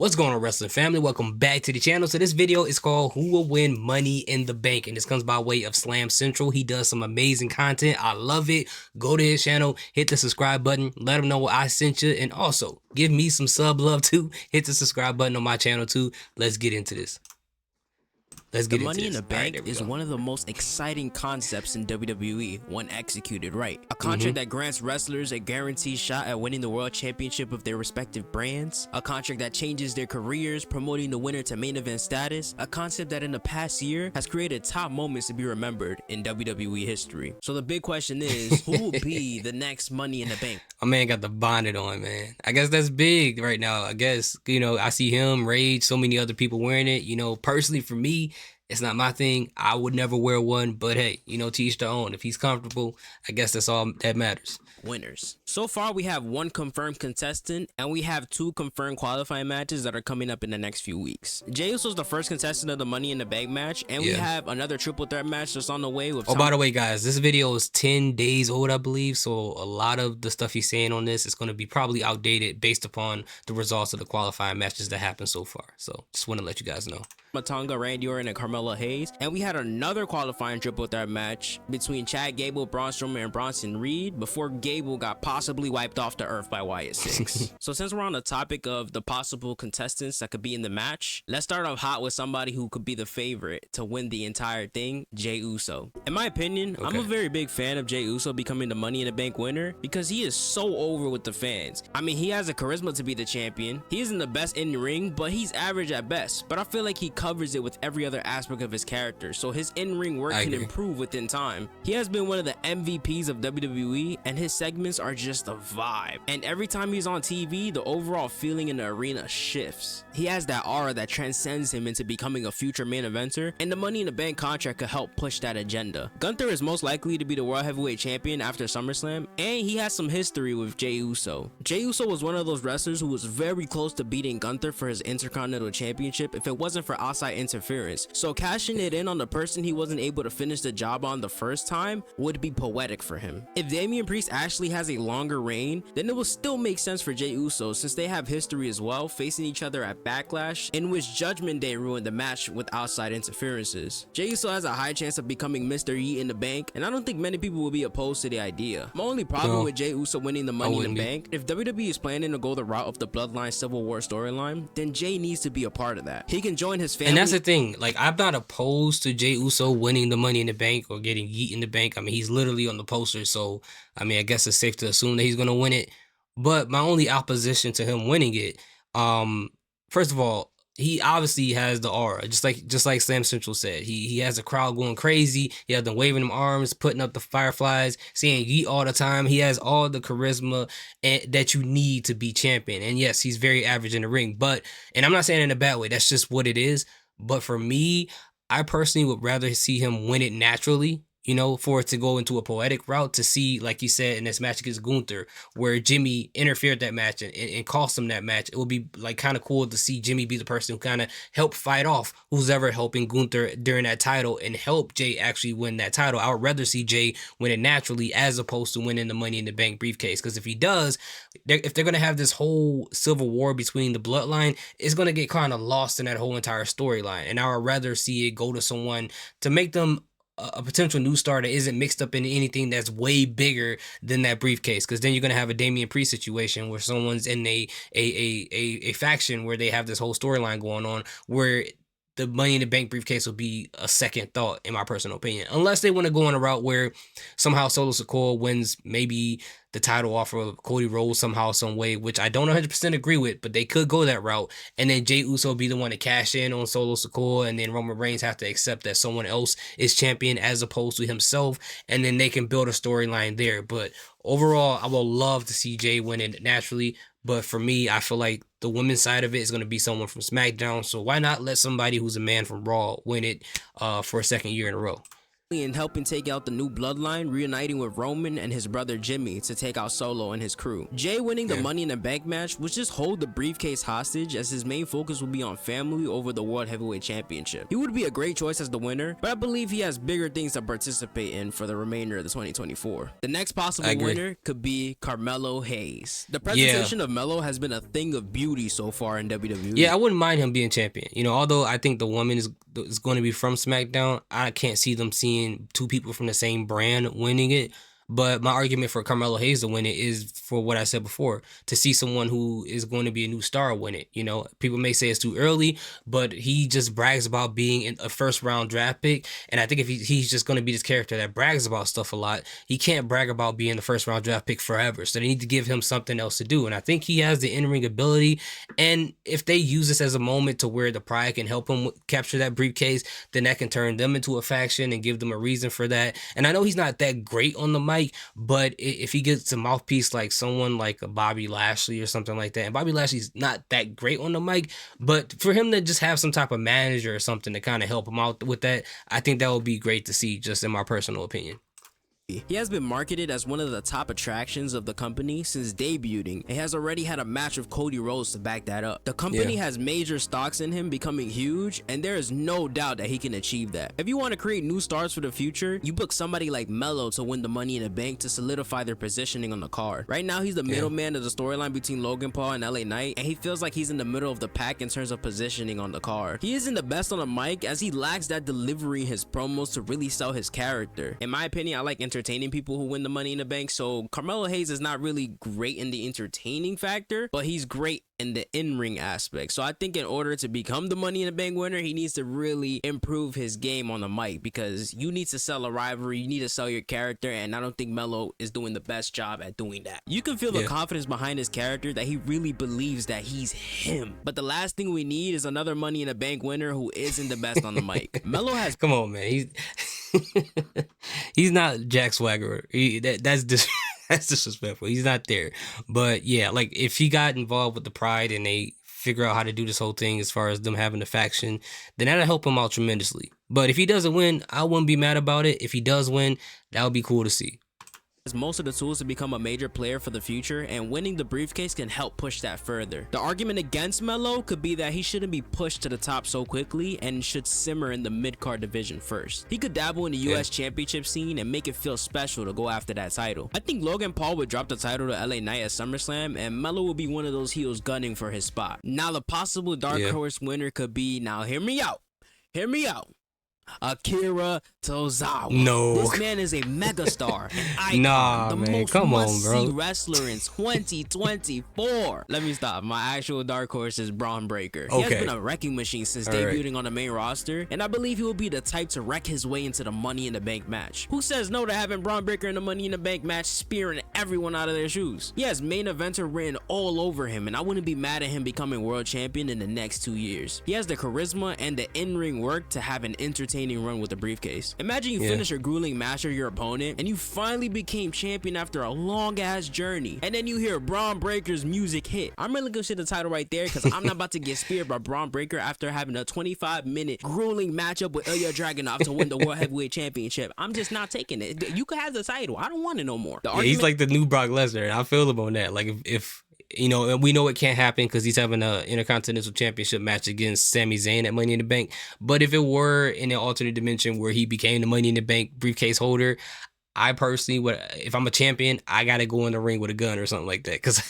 What's going on, wrestling family? Welcome back to the channel. So this video is called Who Will Win Money in the Bank, and this comes by way of Slam Central. He does some amazing content. I love it. Go to his channel, hit the subscribe button, let him know I sent you, and also give me some sub love too. Hit the subscribe button on my channel too. Let's get into this. The Money in the Bank is one of the most exciting concepts in WWE when executed right. A contract that grants wrestlers a guaranteed shot at winning the World Championship of their respective brands. A contract that changes their careers, promoting the winner to main event status. A concept that in the past year has created top moments to be remembered in WWE history. So the big question is, who will be the next Money in the Bank? My man got the bonnet on, man. I guess that's big right now. I guess, I see him, Rage, so many other people wearing it. Personally for me, it's not my thing. I would never wear one, but hey, to each their own. If he's comfortable, I guess that's all that matters. Winners. So far, we have one confirmed contestant, and we have two confirmed qualifying matches that are coming up in the next few weeks. Jey Uso is the first contestant of the Money in the Bank match, and we have another triple threat match that's on the way with by the way, guys, this video is 10 days old, I believe, so a lot of the stuff he's saying on this is going to be probably outdated based upon the results of the qualifying matches that happened so far. So just want to let you guys know. Tonga, Randy Orton, and Carmelo Hayes, and we had another qualifying triple threat match between Chad Gable, Braun Strowman, and Bronson Reed before Gable got possibly wiped off the earth by Wyatt Six. So since we're on the topic of the possible contestants that could be in the match, let's start off hot with somebody who could be the favorite to win the entire thing, Jey Uso. In my opinion, I'm a very big fan of Jey Uso becoming the Money in the Bank winner because he is so over with the fans. I mean, he has a charisma to be the champion. He isn't the best in the ring, but he's average at best. But I feel like he covers it with every other aspect of his character, so his in-ring work can improve within time. He has been one of the MVPs of WWE, and his segments are just a vibe. And every time he's on TV, the overall feeling in the arena shifts. He has that aura that transcends him into becoming a future main eventer, and the Money in the Bank contract could help push that agenda. Gunther is most likely to be the World Heavyweight Champion after SummerSlam, and he has some history with Jey Uso. Jey Uso was one of those wrestlers who was very close to beating Gunther for his Intercontinental Championship if it wasn't for outside interference. So cashing it in on the person he wasn't able to finish the job on the first time would be poetic for him. If Damian Priest actually has a longer reign, then it will still make sense for Jey Uso since they have history as well, facing each other at Backlash, in which Judgment Day ruined the match with outside interferences. Jey Uso has a high chance of becoming Mr. Yi in the Bank, and I don't think many people will be opposed to the idea. My only problem with Jey Uso winning the Money in the Bank, if WWE is planning to go the route of the Bloodline Civil War storyline, then Jey needs to be a part of that. He can join his family. And that's the thing, like, I'm not opposed to Jey Uso winning the Money in the Bank or getting Yeet in the Bank. I mean, he's literally on the poster, so I mean, I guess it's safe to assume that he's gonna win it. But my only opposition to him winning it, first of all, he obviously has the aura, just like Slam Central said. He has a crowd going crazy. He has them waving them arms, putting up the fireflies, saying yeet all the time. He has all the charisma that you need to be champion. And yes, he's very average in the ring, and I'm not saying in a bad way. That's just what it is. But for me, I personally would rather see him win it naturally, for it to go into a poetic route, to see, like you said, in this match against Gunther, where Jimmy interfered that match and cost him that match. It would be like kind of cool to see Jimmy be the person who kind of helped fight off who's ever helping Gunther during that title and help Jey actually win that title. I would rather see Jey win it naturally as opposed to winning the Money in the Bank briefcase. Because if he does, if they're going to have this whole civil war between the bloodline, it's going to get kind of lost in that whole entire storyline. And I would rather see it go to someone to make them a potential new star that isn't mixed up in anything that's way bigger than that briefcase, because then you're gonna have a Damian Priest situation where someone's in a faction where they have this whole storyline going on where the Money in the Bank briefcase will be a second thought, in my personal opinion, unless they want to go on a route where somehow Solo Sikoa wins maybe the title off of Cody Rhodes somehow, some way, which I don't 100% agree with, but they could go that route, and then Jey Uso be the one to cash in on Solo Sikoa, and then Roman Reigns have to accept that someone else is champion as opposed to himself, and then they can build a storyline there. But overall, I would love to see Jey win it naturally. But for me, I feel like the women's side of it is going to be someone from SmackDown. So why not let somebody who's a man from Raw win it for a second year in a row? in helping take out the new bloodline, reuniting with Roman and his brother Jimmy to take out Solo and his crew. Jay winning the Money in the Bank match was just hold the briefcase hostage, as his main focus would be on family over the World Heavyweight Championship. He would be a great choice as the winner, but I believe he has bigger things to participate in for the remainder of the 2024. The next possible winner could be Carmelo Hayes. The presentation of Melo has been a thing of beauty so far in WWE. Yeah, I wouldn't mind him being champion. You know, although I think the woman is going to be from SmackDown, I can't see them seeing two people from the same brand winning it. But my argument for Carmelo Hayes to win it is for what I said before, to see someone who is going to be a new star win it. You know, people may say it's too early, but he just brags about being a first round draft pick. And I think if he's just going to be this character that brags about stuff a lot, he can't brag about being the first round draft pick forever. So they need to give him something else to do. And I think he has the in-ring ability. And if they use this as a moment to where the Pride can help him capture that briefcase, then that can turn them into a faction and give them a reason for that. And I know he's not that great on the mic, but if he gets a mouthpiece like someone like a Bobby Lashley or something like that, and Bobby Lashley's not that great on the mic, but for him to just have some type of manager or something to kind of help him out with that, I think that would be great to see, just in my personal opinion. He has been marketed as one of the top attractions of the company since debuting and has already had a match with Cody Rhodes to back that up. The company has major stocks in him becoming huge, and there is no doubt that he can achieve that. If you want to create new stars for the future, you book somebody like Melo to win the Money in the Bank to solidify their positioning on the card. Right now, he's the middleman of the storyline between Logan Paul and LA Knight, and he feels like he's in the middle of the pack in terms of positioning on the card. He isn't the best on the mic, as he lacks that delivery in his promos to really sell his character. In my opinion, I like entertaining people who win the Money in the Bank, so Carmelo Hayes is not really great in the entertaining factor, but he's great in the in-ring aspect. So I think in order to become the Money in the Bank winner, he needs to really improve his game on the mic, because you need to sell a rivalry, you need to sell your character, and I don't think Melo is doing the best job at doing that. You can feel the confidence behind his character, that he really believes that he's him. But the last thing we need is another Money in the Bank winner who isn't the best on the mic. Melo has... Come on, man. He's not Jack Swagger. That's disrespectful. He's not there. But yeah, like if he got involved with the Pride and they figure out how to do this whole thing as far as them having a faction, then that'll help him out tremendously. But if he doesn't win, I wouldn't be mad about it. If he does win, that would be cool to see. Most of the tools to become a major player for the future, and winning the briefcase can help push that further. The argument against Melo could be that he shouldn't be pushed to the top so quickly and should simmer in the mid-card division first. He could dabble in the US championship scene and make it feel special to go after that title. I think Logan Paul would drop the title to LA Knight at SummerSlam, and Melo will be one of those heels gunning for his spot. Now the possible dark horse winner could be, now hear me out, Akira Tozawa. No. This man is a megastar, an icon, the most must-see wrestler in 2024. Let me stop. My actual dark horse is Braun Breaker. He has been a wrecking machine since debuting on the main roster, and I believe he will be the type to wreck his way into the Money in the Bank match. Who says no to having Braun Breaker in the Money in the Bank match spearing everyone out of their shoes? He has main eventer written all over him, and I wouldn't be mad at him becoming world champion in the next 2 years. He has the charisma and the in-ring work to have an entertaining run with the briefcase. Imagine you finish a grueling match of your opponent and you finally became champion after a long ass journey, and then you hear Braun Breaker's music hit. I'm really gonna say the title right there, because I'm not about to get speared by Braun Breaker after having a 25-minute grueling matchup with Ilya Dragunov to win the World Heavyweight Championship. I'm just not taking it. You can have the title. I don't want it no more. He's like the new Brock Lesnar, and I feel him on that. Like if you know, we know it can't happen because he's having an Intercontinental Championship match against Sami Zayn at Money in the Bank. But if it were in an alternate dimension where he became the Money in the Bank briefcase holder, I personally would, if I'm a champion, I gotta go in the ring with a gun or something like that, because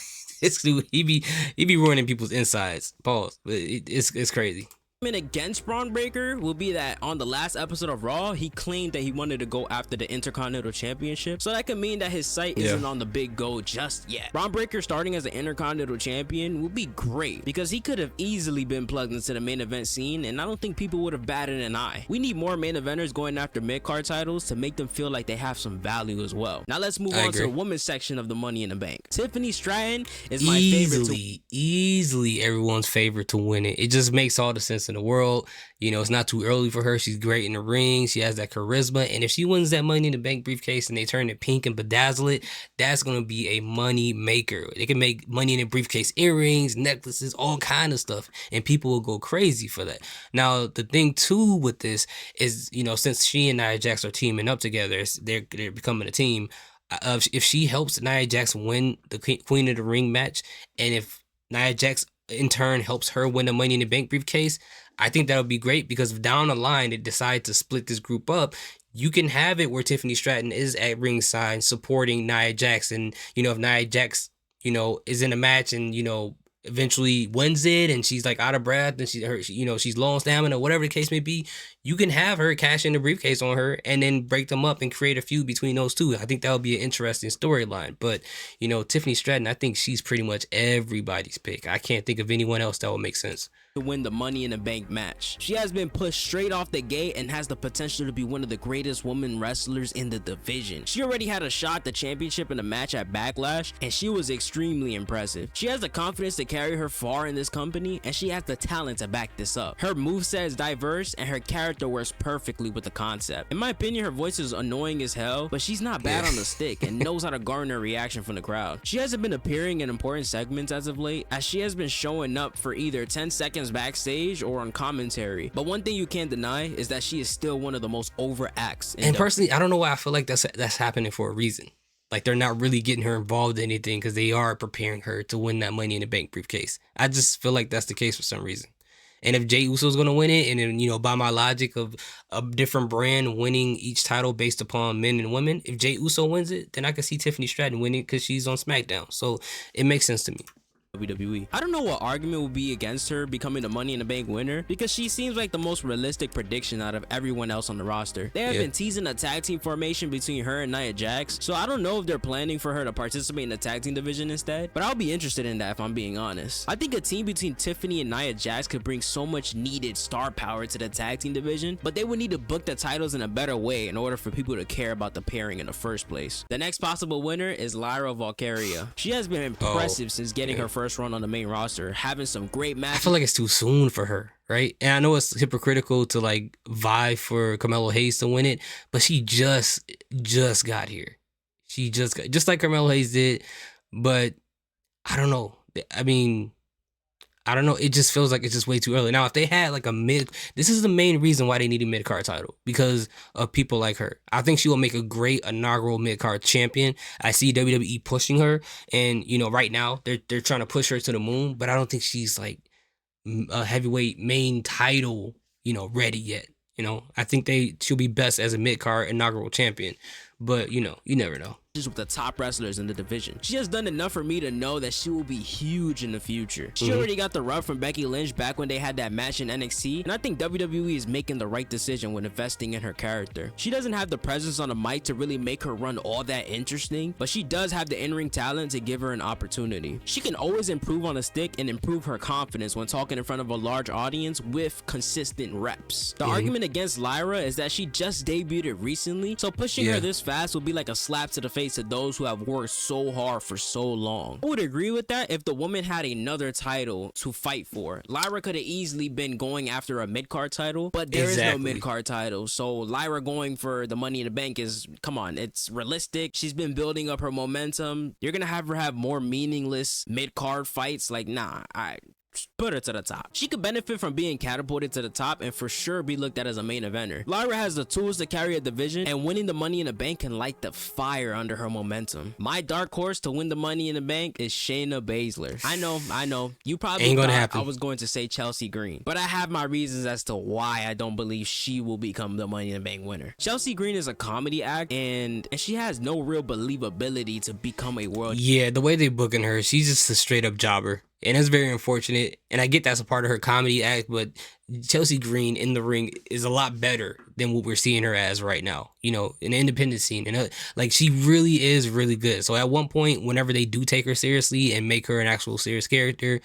he be ruining people's insides. Pause. But it's crazy. Against Braun Breaker will be that on the last episode of Raw, he claimed that he wanted to go after the Intercontinental Championship, so that could mean that his sight isn't on the big goal just yet. Braun Breaker starting as an Intercontinental Champion would be great, because he could have easily been plugged into the main event scene, and I don't think people would have batted an eye. We need more main eventers going after mid-card titles to make them feel like they have some value as well. Now let's move on to the women's section of the Money in the Bank. Tiffany Stratton is my favorite. Easily everyone's favorite to win it. It just makes all the sense in the world. You know, it's not too early for her. She's great in the ring. She has that charisma. And if she wins that Money in the Bank briefcase and they turn it pink and bedazzle it, that's going to be a money maker. They can make money in the briefcase earrings, necklaces, all kind of stuff. And people will go crazy for that. Now, the thing too with this is, you know, since she and Nia Jax are teaming up together, they're becoming a team. If she helps Nia Jax win the Queen of the Ring match, and if Nia Jax in turn helps her win the Money in the Bank briefcase, I think that would be great, because if down the line they decide to split this group up, you can have it where Tiffany Stratton is at ringside supporting Nia Jax. And, you know, if Nia Jax, you know, is in a match and, you know, eventually wins it and she's like out of breath and she's low on stamina, whatever the case may be, you can have her cash in the briefcase on her and then break them up and create a feud between those two. I think that would be an interesting storyline. But, you know, Tiffany Stratton, I think she's pretty much everybody's pick. I can't think of anyone else that would make sense to win the Money in the Bank match. She has been pushed straight off the gate and has the potential to be one of the greatest women wrestlers in the division. She already had a shot at the championship in a match at Backlash, and she was extremely impressive. She has the confidence to carry her far in this company, and she has the talent to back this up. Her moveset is diverse, and her character works perfectly with the concept. In my opinion, her voice is annoying as hell, but she's not bad on the stick and knows how to garner a reaction from the crowd. She hasn't been appearing in important segments as of late, as she has been showing up for either 10 seconds backstage or on commentary. But one thing you can't deny is that she is still one of the most over acts. And personally, I don't know why I feel like that's happening for a reason. Like, they're not really getting her involved in anything because they are preparing her to win that Money in the Bank briefcase. I just feel like that's the case for some reason. And if Jey Uso's going to win it, and then, you know, by my logic of a different brand winning each title based upon men and women, if Jey Uso wins it, then I can see Tiffany Stratton winning because she's on SmackDown. So it makes sense to me. WWE. I don't know what argument would be against her becoming the Money in the Bank winner, because she seems like the most realistic prediction out of everyone else on the roster. They have been teasing a tag team formation between her and Nia Jax, so I don't know if they're planning for her to participate in the tag team division instead, but I'll be interested in that if I'm being honest. I think a team between Tiffany and Nia Jax could bring so much needed star power to the tag team division, but they would need to book the titles in a better way in order for people to care about the pairing in the first place. The next possible winner is Lyra Valkyria. She has been impressive since getting her first run on the main roster, having some great matches. I feel like it's too soon for her, right? And I know it's hypocritical to like vie for Carmelo Hayes to win it, but she just got here. She just like Carmelo Hayes did, but I don't know. I mean, I don't know. It just feels like it's just way too early. Now, if they had like this is the main reason why they need a mid-card title, because of people like her. I think she will make a great inaugural mid-card champion. I see WWE pushing her, and, you know, right now they're trying to push her to the moon, but I don't think she's like a heavyweight main title, you know, ready yet. You know, I think she'll be best as a mid-card inaugural champion, but, you know, you never know. With the top wrestlers in the division. She has done enough for me to know that she will be huge in the future. She already got the rub from Becky Lynch back when they had that match in NXT, and I think WWE is making the right decision when investing in her character. She doesn't have the presence on the mic to really make her run all that interesting, but she does have the in-ring talent to give her an opportunity. She can always improve on the stick and improve her confidence when talking in front of a large audience with consistent reps. The argument against Lyra is that she just debuted recently, so pushing her this fast will be like a slap to the face to those who have worked so hard for so long. I would agree with that if the woman had another title to fight for. Lyra could have easily been going after a mid-card title, but there is no mid-card title, so Lyra going for the Money in the Bank is, come on, it's realistic. She's been building up her momentum. You're gonna have her have more meaningless mid-card fights. Like, nah, put her to the top. She could benefit from being catapulted to the top and for sure be looked at as a main eventer. Lyra has the tools to carry a division, and winning the Money in the Bank can light the fire under her momentum. My dark horse to win the Money in the Bank is Shayna Baszler. I know. You probably ain't gonna thought happen. I was going to say Chelsea Green, but I have my reasons as to why I don't believe she will become the Money in the Bank winner. Chelsea Green is a comedy act, and she has no real believability to become a world. Yeah, the way they booking her, she's just a straight up jobber. And it's very unfortunate. And I get that's a part of her comedy act, but Chelsea Green in the ring is a lot better than what we're seeing her as right now, you know, in the independent scene. And like, she really is really good. So at one point, whenever they do take her seriously and make her an actual serious character,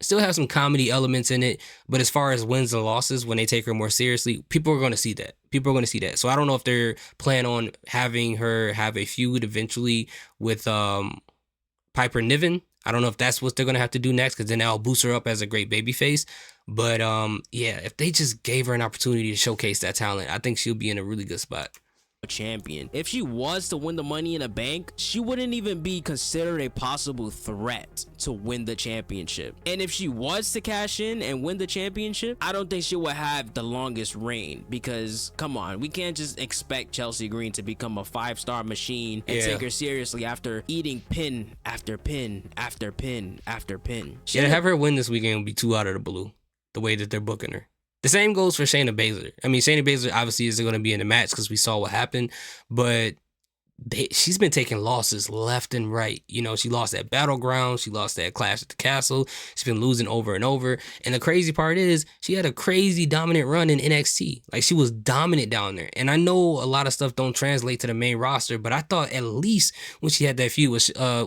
still have some comedy elements in it. But as far as wins and losses, when they take her more seriously, people are going to see that. So I don't know if they're planning on having her have a feud eventually with Piper Niven. I don't know if that's what they're gonna have to do next, because then that'll boost her up as a great baby face. But yeah, if they just gave her an opportunity to showcase that talent, I think she'll be in a really good spot. Champion. If she was to win the Money in the Bank, she wouldn't even be considered a possible threat to win the championship. And if she was to cash in and win the championship, I don't think she would have the longest reign, because come on, we can't just expect Chelsea Green to become a 5-star machine and take her seriously after eating pin after pin after pin after pin. Yeah, to have her win this weekend would be too out of the blue, the way that they're booking her. The same goes for Shayna Baszler. I mean, Shayna Baszler obviously isn't going to be in the match because we saw what happened, but she's been taking losses left and right. You know, she lost at Battleground. She lost at Clash at the Castle. She's been losing over and over. And the crazy part is she had a crazy dominant run in NXT. Like, she was dominant down there. And I know a lot of stuff don't translate to the main roster, but I thought at least when she had that feud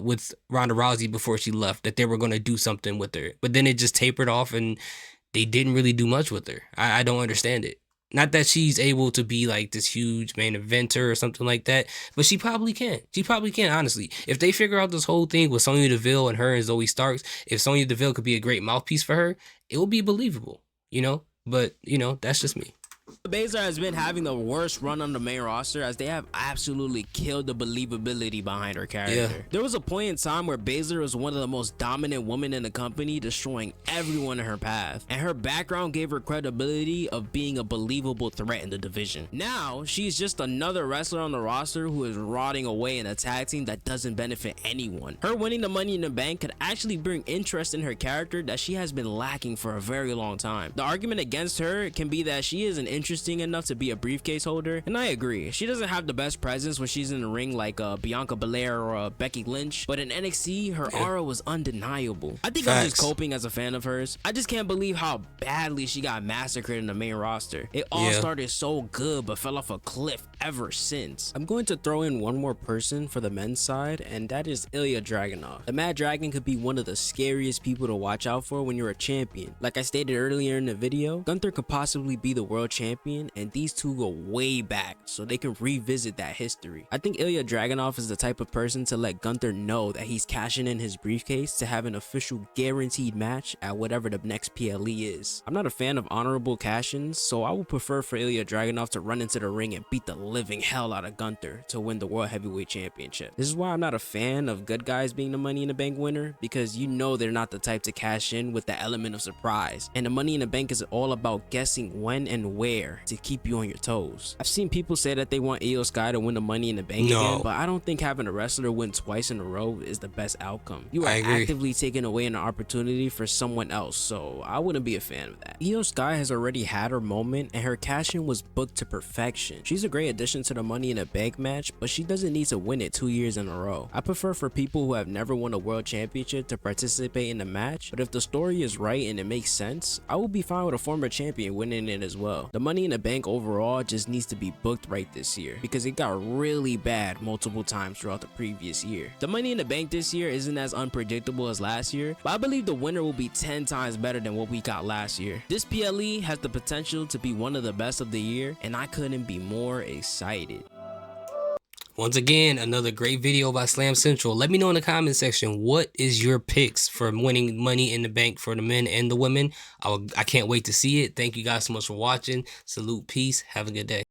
with Ronda Rousey before she left, that they were going to do something with her. But then it just tapered off and they didn't really do much with her. I don't understand it. Not that she's able to be like this huge main eventer or something like that, but she probably can. She probably can, honestly. If they figure out this whole thing with Sonya Deville and her and Zoe Starks, if Sonya Deville could be a great mouthpiece for her, it will be believable, you know? But, you know, that's just me. Baszler has been having the worst run on the main roster, as they have absolutely killed the believability behind her character. Yeah. There was a point in time where Baszler was one of the most dominant women in the company, destroying everyone in her path, and her background gave her credibility of being a believable threat in the division. Now she's just another wrestler on the roster who is rotting away in a tag team that doesn't benefit anyone. Her winning the Money in the Bank could actually bring interest in her character that she has been lacking for a very long time. The argument against her can be that she isn't interesting enough to be a briefcase holder, and I agree. She doesn't have the best presence when she's in the ring like Bianca Belair or Becky Lynch, but in NXT her aura was undeniable. I think I'm just coping as a fan of hers. I just can't believe how badly she got massacred in the main roster. It all started so good but fell off a cliff ever since. I'm going to throw in one more person for the men's side, and that is Ilya Dragunov. The Mad Dragon could be one of the scariest people to watch out for when you're a champion. Like I stated earlier in the video, Gunther could possibly be the world champion, and these two go way back, so they can revisit that history. I think Ilya Dragunov is the type of person to let Gunther know that he's cashing in his briefcase to have an official guaranteed match at whatever the next PLE is. I'm not a fan of honorable cash-ins, so I would prefer for Ilya Dragunov to run into the ring and beat the living hell out of Gunther to win the World Heavyweight Championship. This is why I'm not a fan of good guys being the Money in the Bank winner, because you know they're not the type to cash in with the element of surprise, and the Money in the Bank is all about guessing when and where to keep you on your toes. I've seen people say that they want Io Sky to win the Money in the Bank again, but I don't think having a wrestler win twice in a row is the best outcome. You are actively taking away an opportunity for someone else, so I wouldn't be a fan of that. Io Sky has already had her moment, and her cash-in was booked to perfection. She's a great addition to the Money in the Bank match, but she doesn't need to win it 2 years in a row. I prefer for people who have never won a world championship to participate in the match, but if the story is right and it makes sense, I will be fine with a former champion winning it as well. The Money in the Bank overall just needs to be booked right this year, because it got really bad multiple times throughout the previous year. The Money in the Bank this year isn't as unpredictable as last year, but I believe the winner will be 10 times better than what we got last year. This PLE has the potential to be one of the best of the year, and I couldn't be more excited. Once again, another great video by Slam Central. Let me know in the comment section, what is your picks for winning Money in the Bank for the men and the women? I can't wait to see it. Thank you guys so much for watching. Salute, peace, have a good day.